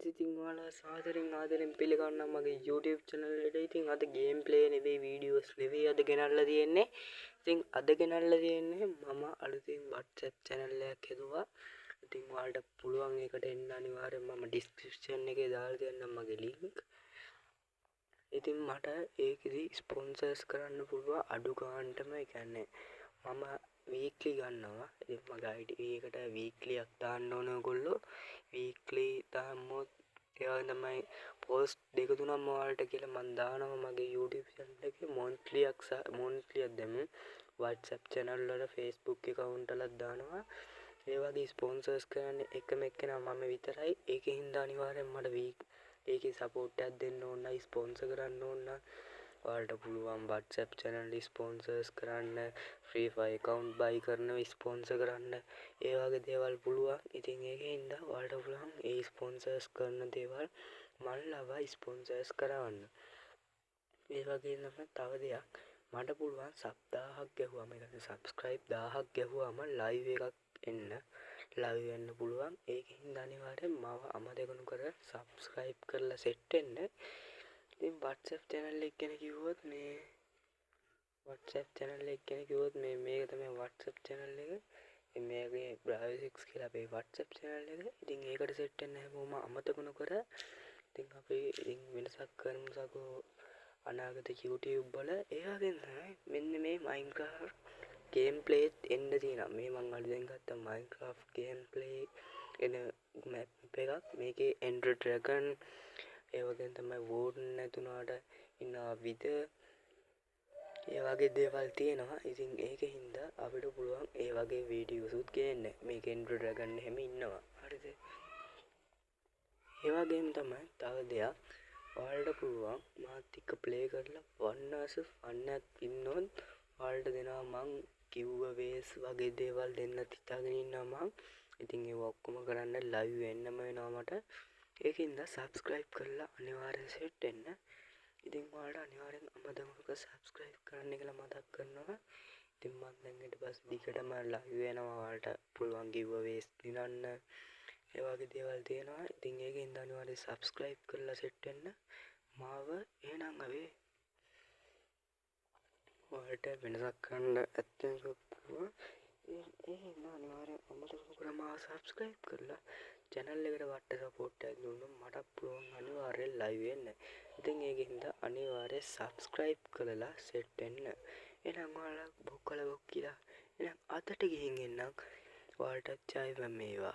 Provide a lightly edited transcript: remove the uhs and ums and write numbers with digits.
ඉතින් ඔයාලා සාදරයෙන් ආදරයෙන් පිළිගන්නවා මගේ YouTube channel එකට. ඉතින් අද ගේම් ප්ලේ නෙවෙයි වීඩියෝස් නෙවෙයි අද ගෙනල්ලා තියෙන්නේ. ඉතින් අද ගෙනල්ලා තියෙන්නේ මම අලුතින් WhatsApp channel එකක් හදුවා. ඉතින් ඔයාලට පුළුවන් ඒකට එන්න අනිවාර්යෙන් මම description එකේ දාලා දෙන්නම් මගේ link. ඉතින් මට ඒකෙදි ස්පොන්සර්ස් කරන්න පුළුවන් අඩු ගානටම. ඒ කියන්නේ මම වීක්ලි ගන්නවා. ඉතින් මගේ ID එකට වීක්ලි එකක් දාන්න ඕන ඔයගොල්ලෝ. වීක්ලි දාන්නොත් ඒවා තමයි පෝස්ට් දෙක තුනක් ඔයාලට කියලා මම දානවා මගේ YouTube channel එකේ. මොන්ත්ලි එකක් දැම්මු WhatsApp channel වල Facebook account වලත් දානවා. ඒ වගේ ස්පොන්සර්ස් කරන්නේ එකම එක්කෙනා මම විතරයි. ඒකෙන් හින්දා අනිවාර්යෙන් මට ඒකේ සපෝට් එකක් දෙන්න ඕන. ස්පොන්සර් කරන්න ඕන. ඔයාලට පුළුවන් WhatsApp channel ස්පොන්සර්ස් කරන්න, Free Fire account buy කරනව ස්පොන්සර් කරන්න. ඒ වගේ දේවල් පුළුවන්. ඉතින් ඒකෙන් හින්දා ඔයාලට පුළුවන් ඒ ස්පොන්සර්ස් කරන දේවල් මල්ලව ස්පොන්සර්ස් කරවන්න. ඒ වගේ තමයි තව දෙයක් මට පුළුවන් සබ් 1000ක් ගැහුවම, ඒ කියන්නේ සබ්ස්ක්‍රයිබ් 1000ක් ගැහුවම ලයිව් එකක් එන්න. ලයිව් වෙන්න පුළුවන්. ඒකෙන් හින්දා අනිවාර්යෙන් මාව අමතකනු කර සබ්ස්ක්‍රයිබ් කරලා සෙට් වෙන්න. ඉතින් WhatsApp channel එක ගැන කිව්වොත් මේක තමයි WhatsApp channel එක. මේකේ Bravo6 කියලා අපේ WhatsApp channel එක. ඉතින් ඒකට සෙට් වෙන්න හැමෝම අමතක නොකර ඉතින් අපි වෙනසක් කරමු සකෝ අනාගත YouTube වල. ඒ වගේම තමයි මෙන්න මේ Minecraft gameplay එන්න තියෙනවා. මේ මං අලුතෙන් ගත්ත Minecraft gameplay එන map එකක්. මේකේ Ender Dragon ඒ වගේම තමයි Warden නැතුණාට ඉන්නවා Wither. ඒ වගේ දේවල් තියෙනවා. ඉතින් ඒකෙන් හින්දා අපිට පුළුවන් ඒ වගේ වීඩියෝස් උත් ගේන්න. මේක Ender Dragon එහෙම ඉන්නවා. හරිද? ඒ වගේම තමයි තව දෙයක් ඔයාලට පුළුවන් මාත් එක්ක ප්ලේ කරලා 1vs1 එකක් ඉන්නොත් ඔයාලට දෙනවා මං giveaways වගේ දේවල් දෙන්න හිතාගෙන ඉන්නවා මං. ඉතින් ඒව ඔක්කොම කරන්න ලයිව් වෙන්නම වෙනවා මට. ඒකින්ද subscribe කරලා අනිවාර්යෙන් සෙට් වෙන්න. ඉතින් ඔයාලට අනිවාර්යෙන් අමතක subscribe කරන්න කියලා මතක් කරනවා. ඉතින් මම දැන් ඊට පස්සේ දිගටම ලයිව් වෙනවා. ඔයාලට පුළුවන් giveaways දිනන්න. ඒ වගේ දේවල් තියෙනවා. ඉතින් ඒකෙන් අනිවාර්යෙන් subscribe කරලා සෙට් වෙන්න. මාව එහෙනම් අපි ඔයාලට වෙනසක් කරන්න ඇත්තෙන් පුළුවන්. ඒ අනිවාර්යෙන් අමතක නොකර මාව subscribe කරලා channel එකට වට support එකක් දුන්නොත් මට පුළුවන් අනිවාර්යෙන් live වෙන්න. ඉතින් ඒකින්ද අනිවාර්යෙන් subscribe කරලා set වෙන්න. එහෙනම් ඔයාලා බොක්කලා බොක්කිලා එහෙනම් අතට ගිහින් එන්නම්. ඔයාලට ජය වේවා.